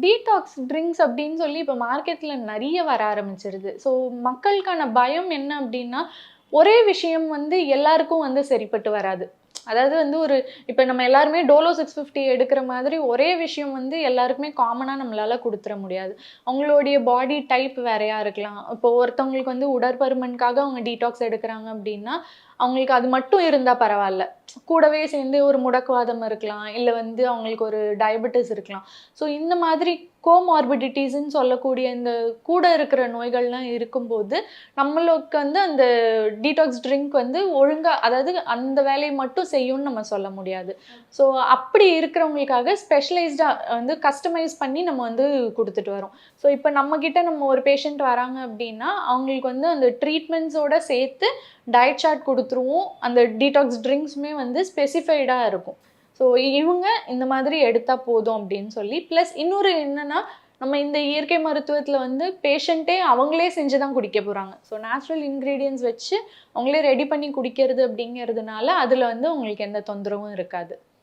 Detox drinks அப்படின்னு சொல்லி இப்போ மார்க்கெட்ல நெறைய வர ஆரம்பிச்சிருது. ஸோ மக்களுக்கான பயம் என்ன அப்படின்னா, ஒரே விஷயம் வந்து எல்லாருக்கும் வந்து சரிப்பட்டு வராது. அதாவது வந்து இப்ப நம்ம எல்லாருமே டோலோ 650 எடுக்கிற மாதிரி ஒரே விஷயம் வந்து எல்லாருக்குமே காமனா நம்மளால குடுத்துற முடியாது. அவங்களுடைய பாடி டைப் வேறையா இருக்கலாம். இப்போ ஒருத்தவங்களுக்கு வந்து உடற்பருமனுக்காக அவங்க டீடாக்ஸ் எடுக்குறாங்க அப்படின்னா, அவங்களுக்கு அது மட்டும் இருந்தா பரவால்ல. கூடவே சேர்ந்து ஒரு முடக்குவாதம் இருக்கலாம். இல்ல வந்து அவங்களுக்கு ஒரு டயபெட்டிஸ் இருக்கலாம். ஸோ இந்த மாதிரி கோமார்பிடிட்டீஸ்ன்னு சொல்லக்கூடிய இந்த கூட இருக்கிற நோய்கள்லாம் இருக்கும்போது, நம்மளுக்கு வந்து அந்த டீடாக்ஸ் ட்ரிங்க் வந்து ஒழுங்கா அதாவது அந்த வேலைய மட்டும் செய்யும்னு நம்ம சொல்ல முடியாது. ஸோ அப்படி இருக்கிறவங்களுக்காக ஸ்பெஷலைஸ்டா வந்து கஸ்டமைஸ் பண்ணி நம்ம வந்து குடுத்துட்டு வரோம். ஸோ இப்ப நம்மகிட்ட நம்ம ஒரு பேஷண்ட் வராங்க அப்படின்னா, அவங்களுக்கு வந்து அந்த ட்ரீட்மெண்ட்ஸோட சேர்த்து டயட் சார்ட் குடுத்துருவோம். அந்த டீடாக்ஸ் ட்ரிங்க்ஸுமே வந்து ஸ்பெசிஃபைடா இருக்கும். ஸோ இவங்க இந்த மாதிரி எடுத்தா போதும் அப்படின்னு சொல்லி, பிளஸ் இன்னொரு என்னன்னா, நம்ம இந்த இயற்கை மருத்துவத்தில வந்து பேஷண்ட்டே அவங்களே செஞ்சு தான் குடிக்க போறாங்க. ஸோ நேச்சுரல் இன்கிரீடியன்ட்ஸ் வச்சு அவங்களே ரெடி பண்ணி குடிக்கிறது அப்படிங்கிறதுனால, அதில வந்து உங்களுக்கு எந்த தொந்தரவும் இருக்காது.